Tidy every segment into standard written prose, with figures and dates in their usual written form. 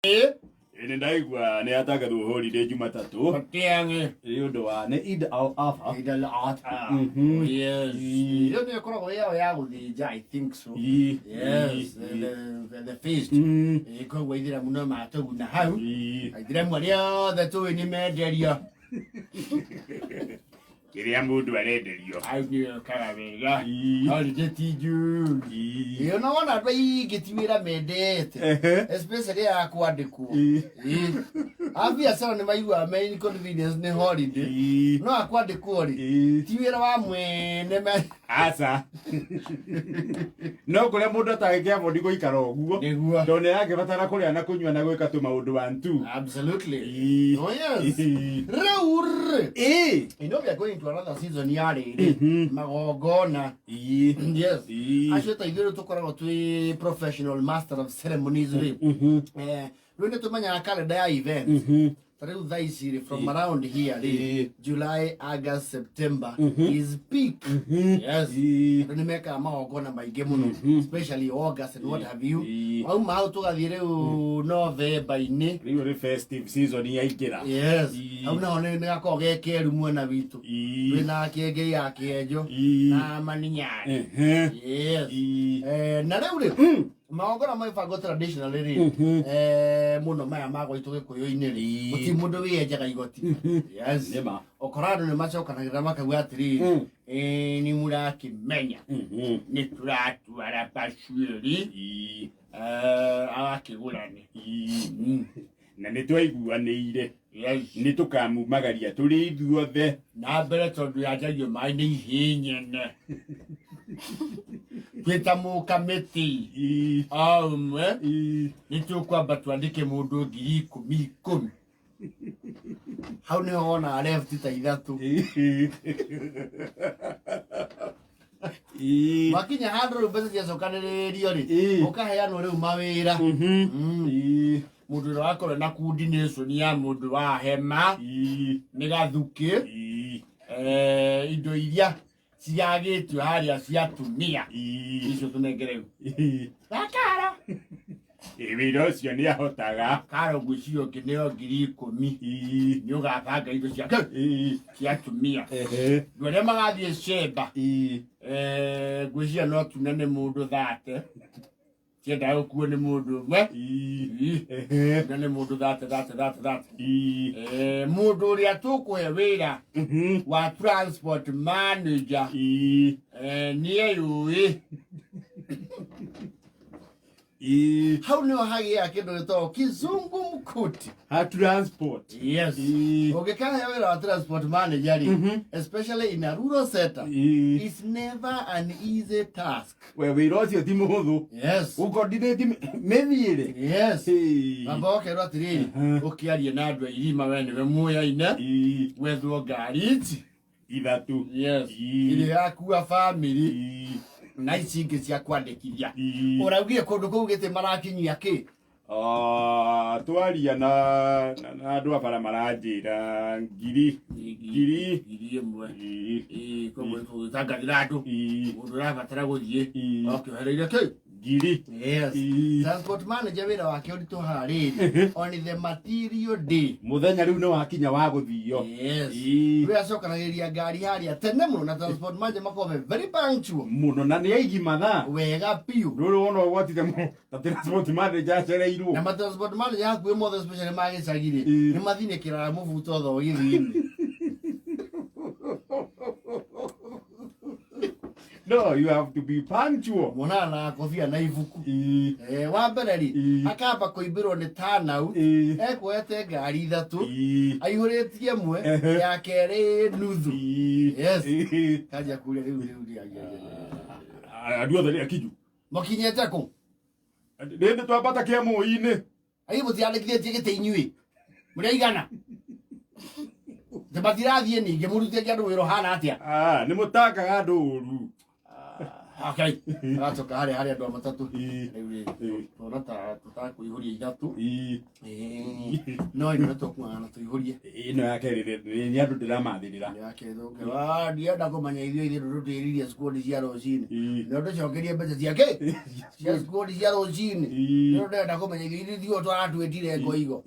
Ĩnĩ ndaigua nĩ atangathwo holiday Jumatatũ. Patiange. Nĩ ũndũ wa nĩ Eid al-Adha. Eid al-Adha. Yes. Hiyo ndio ĩkoragwo ya gũthĩnja, I think so. Yes. The feast. Ĩkoragwo Aithĩramu no matũguna hau. Aithĩramu arĩa othe tũĩ nĩ menderio. Kĩrĩa mũndũ arenderio. Hau nĩyo kaga wega. Holiday ti njũru. Iyo no wona andũ aingĩ ti wĩra mendete. Especially ya kwandĩkwo. Abiacara nĩ maiguaga me inconvenience nĩ holiday. No akwandĩkwo rĩ ti wĩra wa mwene aca. No kũrĩa mũndũ atangĩkĩabodi gũikara ũguo. Tondũ nĩangĩbatara kũrĩa na kũnyua na gwĩka tũmaũndũ one two. Absolutely. Oh yes. You know we are going to another season ya rĩrĩ. Magongona. Yes. Acio ta ithuĩ tũkoragwo twĩ professional master of ceremonies rĩ. Rĩu nĩ tũmenyaga calendar ya events. Rĩu thaa ici rĩ from around here July, August, September is peak. Yes. Nĩ mekaga magongona maingĩ mũno, especially August and what have you. Wauma hau tũgathiĩ rĩu November-inĩ. Rĩu nĩ festive season yaingĩra. Yes. Hau naho nĩ gakoragwo ge keru mwena witũ. Twĩna kĩengei ya kĩenjo na maninyani. Yes. Na rĩu rĩ magongona maĩbangwo traditionally rĩ mũno maya ma gwitũ Gĩkũyũ-inĩ rĩ gũtirĩ mũndũ wĩyenjaga igoti. Yes. Okora andũ nĩ macokanagĩrĩra makauga atĩrĩrĩ nĩ mũrakĩmenya nĩ tũratwara bacuĩri agakĩgũrane na nĩ twaiguanĩire nĩ tũkamumagaria tũrĩ ithuothe na mbere tondũ yanjagio maĩ nĩ ihĩnyene twĩta mũkamĩtĩ ũmwe nĩ tũkwamba twandĩke mũndũ 10,000 hau nĩho wona left ta ithatũ makinya handũ rĩu mbeca ciacokanĩrĩrio rĩ ũkaheanwo rĩu mawĩra mũndũ ũrĩa wakorwo na coordination ya mũndũ wa hema nĩ gathukĩ indo iria ciagĩtio harĩa cia atumia icio tũnengere gakara wĩra ũcio nĩ ahotaga karo ngwĩciria ũngĩ nĩyo 10,000 nĩ ũgabanga indo cia atumia andũ arĩa magathiĩ cemba ngwĩciria no tune nĩ mũndũ 30 tiendaga gũkuo nĩ mũndũ ũmwe nĩ mũndũ 30 mũndũ ũrĩa tũkũhe wĩra wa transport manager nĩ yũĩ hau nĩho hagĩaga kĩndũ gĩtagwo kizungumkuti transport. Yes. Ũngĩkahe wĩra wa transport manager especially in a rural setup it's never an easy task. Wĩra ũcio ti mũhũthũ. Yes. Ũkoordinate mĩthiĩre. Yes. Ngamba ũkerwo atĩrĩrĩ ũkĩaria na andũ a irima we nĩwe muoyaine wethwo ngari ithatũ. Yes. Ĩrĩa yakua family na ici ingĩ cia kwandĩkithia. Ũraugire kũndũ kũu gĩtĩ marakinyia kĩ? Twaria na andũ a bara maranjĩra ngiri ĩmwe. Koguo tũgĩtangathĩra andũ mũndũ ũrabatara gũthiĩ okĩohereire kĩ? Ngiri. Yes. Transport manager wĩra wake ũritũ harĩ on the material day. Mũthenya rĩu nĩ wakinya wa gũthio. Yes. Rĩu acokanagĩrĩria ngari harĩa tene mũno na transport manager makoragwo very punctual mũno na nĩ aigi mathaa wega piũ. Rũrũ wona ũgwatire ta transport manager acereirwo. Na transport manager hakuhĩ mothe especially ma gĩcagi-rĩ nĩ mathinĩkĩraga mũbuto otho gĩthiĩ-inĩ. No, you have to be punctual. Mwana na kofia na ibuku. Wa mbere rĩ akamba kũimbĩrwo nĩ tanau ekuoete ngari ithatũ aihũrĩtie ĩmwe ya kerĩ nuthu. Yes. Kanja kũrĩa rĩu andũ othe nĩ akinyu makinyĩte kũ? Nĩ twambata kĩamũ-inĩ. Ai mũtiandĩkithĩtie gĩtĩ inyuĩ mũrĩaigana mathirathiĩ ningĩ mũrutĩtie andũ wĩra ũhana atĩa? Nĩ mũtangaga andũ ũru. Okay. Agacoka harĩa andũ a matatũ. Rĩu rĩ, tũrona ta tũtakũihũria ithatũ. No ĩno nĩtũkuaga na tũihũrie. Ĩno ya kerĩ nĩ andũ ndĩramathĩrĩra. Ya kerĩ ũngĩwa ndienda kũmenya ithuĩ tũtĩririe squad cia rũcinĩ. No tũcokerie mbeca cia kĩ? Cia squad cia rũcinĩ. No ndenda kũmenya ithuĩ tũratwĩtire ngoigo.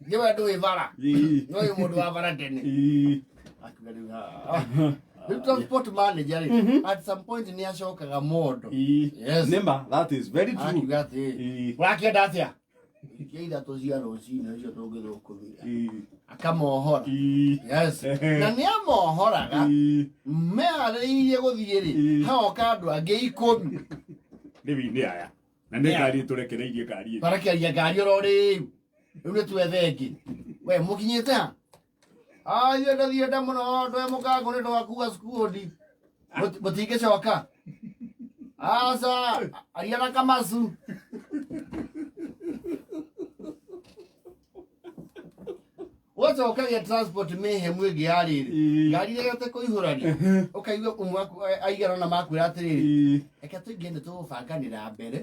Nĩwe ndũĩ bara. No ũyũ mũndũ wa bara tene. Akiuga rĩu the transport manager at some point nĩ acokaga mondo. Yes. Nĩma, that is very true. Akiuga atĩ ũrakĩenda atĩa? Ikia ithatũ cia rũcinĩ icio tũngĩthũkũmĩra. Akamohora. Yes. Na nĩ amohoraga meharĩirie gũthiĩ rĩ, haoka andũ angĩ 10. Rĩu-inĩ aya. Na nĩ ngari tũrekereirie ngari ĩyo. Tũrekereirie ngari oro rĩu. Rĩu nĩ twethe ĩngĩ. We mũkinyĩte ha? Iwe ndathiĩte mũno twe mũkango nĩ twakua squad. Mũtingĩcoka. Aca, aria na Kamasu. Ũcokagia transport mayhem ĩngĩ ya rĩrĩ. Ngari ĩrĩa kũihũrania. Ũkaigua ũmwe aigana na makwĩra atĩrĩrĩ. Reke tũingĩ nĩ tũgũbanganĩra mbere.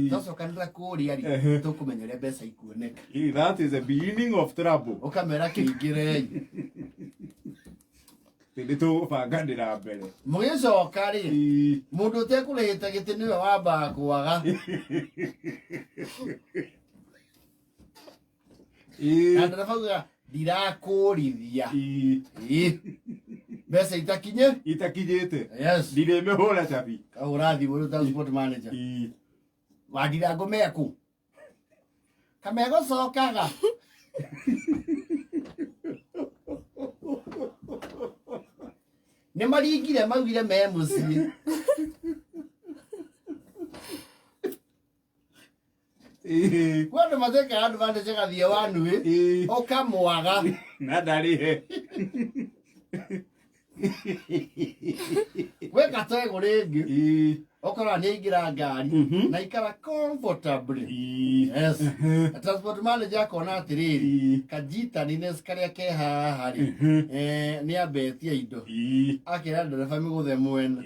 Twacokanĩra kũrĩa rĩ, tũkũmenya ũrĩa mbeca ikuoneka. That is the beginning of trouble. Ũkamera kĩingĩrei. Nĩ tũgũbanganĩra mbere. Mũgĩcoka rĩ, mũndũ ũtekũrĩhĩte gĩtĩ nĩwe wambaga kwaga. Na ndereba auga ndirakũrithia. Mbeca Itakinyĩte. Yes. Ndirĩmĩhũra cabi. Kahũra thimũ rĩu transport manager. Wandira ngũmeku. Kamegũcokaga. Nĩ maringire maugire me mũciĩ. Kwandũ mateka advantage gathiĩ wanũĩ. Ũkamwaga. Na ndarĩhe. Weka tegũ rĩngĩ. Ũkora nĩ aingĩra ngari na ikara comfortably. Yes. Transport manager akona atĩrĩrĩ, kajitaniness karĩa ke haha rĩ, nĩ ambetia indo. Akĩra ndereba mĩgũthe mwena.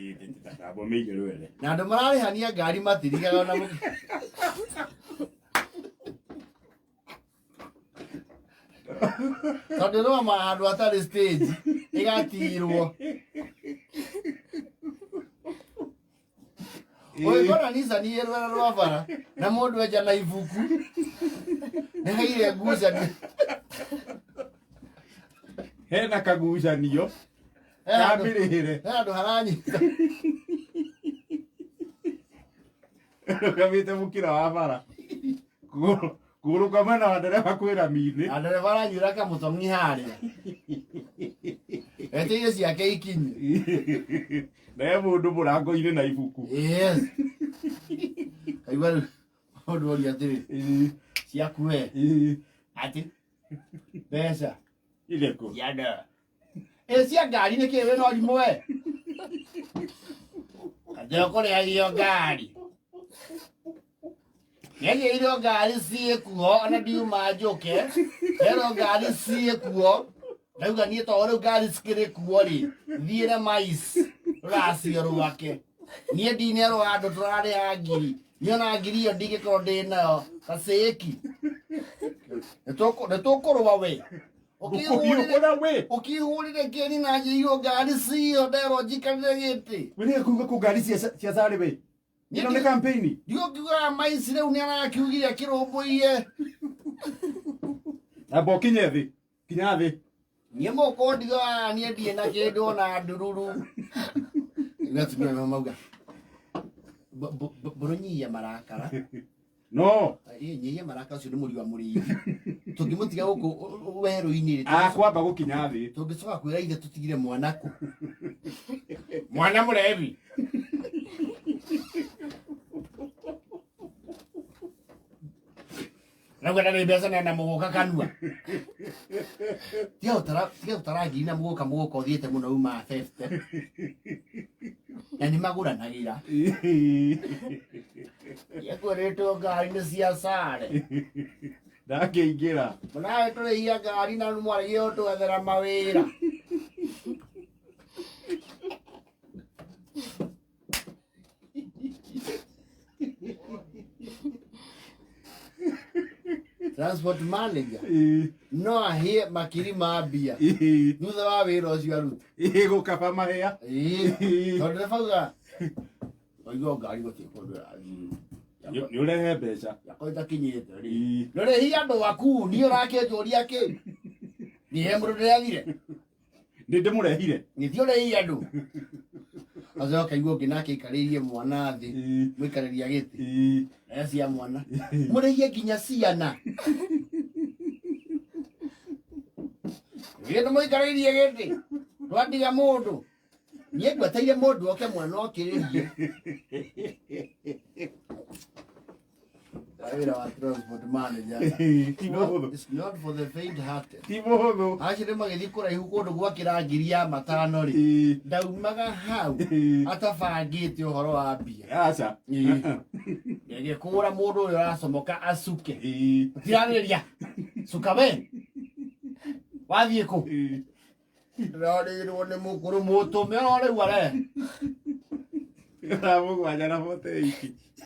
Na andũ mararĩhania ngari matirigaga ona tondũ no handũ hatarĩ stage ĩgatirwo. Ũngĩkona Nissan ĩ rwara rwa bara na mũndũ enja na ibuku nĩ haire ngucanio. Hena kagucanio kamĩrĩhĩre. He handũ haranyita. Ũkamĩte mũkĩra wa bara. Kũgũrũka mwena wa ndereba kwĩ rami-inĩ. Na ndereba aranyuĩra kamũtong'i harĩa. Eteire ciake ikinye. Na he mũndũ mũrango-inĩ na ibuku. Yes. Kaigua rĩu mũndũ oria atĩrĩ, ciaku we atĩ mbeca irĩkũ? Cianda. Cia ngari nĩkĩ wĩna ũrimũ we? Atĩ ũkũrĩhagio ngari. Nĩagĩrĩirwo ngari ciĩkuo ona ndiuma njũke. Herwo ngari ciĩkuo. Ndauga niĩ to rĩu ngari cikĩrĩ kuo rĩ, thiĩ na maici rũracio rwake. Niĩ ndinerwo andũ tũrarĩha ngiri. Niĩ ona ngiri ĩyo ndingĩkorwo ndĩnayo gacĩki. Nĩtũkũrũa we. Ũkĩhũrire kĩni na njĩirwo ngari ciyo nderwo njikarĩre gĩtĩ. Wĩnĩga kuuga kũ ngari cia Sare we. Ĩno nĩ campaign. Ndiũkiuga maici rĩu nĩ arakiugire akĩrũmbũiye. Amba ũkinye thĩ. Kinya thĩ. Niĩ mũkũ ndiga niĩ ndirĩ na kĩndũ ona ndururu. Ngatumia no mauga. Bũrũnyia marakara. No. Nyihia marakara ũcio nĩ mũri wa mũrĩi. Tũngĩmũtiga gũkũ werũ-inĩ rĩ. Kwamba gũkinya thĩ. Tũngĩcoka kwĩra ithe tũtigire mwana kũ. Mwana mũrebi. Rauga ndarĩ mbeca na mũgũka kanua. Tiga ũtara ngiri na mũgũka ũthiĩte mũno uma 50. Na nĩ magũranagĩra. Yekũrĩtwo ngari nĩ cia Sare. Ndakĩingĩra. Mũnawe tũrĩhia ngari na mwarĩgĩ ũtwethera mawĩra. transport manager no ahie makiri ma mbia thutha wa wĩra ũcio aruta gũkaba mahĩa tondũ nĩbauga oigo ngari gũtirĩ kũndũ ĩrathiĩ nĩ ũrehe mbeca yakwa itakinyĩte rĩ rĩrĩ andũ aku niĩ ũrakĩnjũria kĩ niĩ mũndũ ndĩrathire nĩ ndĩmũrehire nĩthiĩ ũrĩhi andũ acoka igua ũngĩ nake aikarĩirie mwana thĩ mũikarĩria gĩtĩ aya cia mwana mũrĩhie nginya ciana gĩtĩ mũikarĩirie gĩtĩ twandiga mũndũ niĩ ngweteire mũndũ oke mwana okĩrĩrie wĩra wa transport manager it's not for the faint hearted ti mũhũthũ acirĩ magĩthiĩ kũraihu kũndũ gwakĩra ngiri ya matano rĩ ndaumaga hau atabangĩte ũhoro wa mbia aca ngĩkũra mũndũ ũyũ aracomoka acuke tirarĩria cuka we wathiĩ kũ ndĩrarĩirwo nĩ mũkũrũ mũtũme o rĩu arehe mũgwanja na 48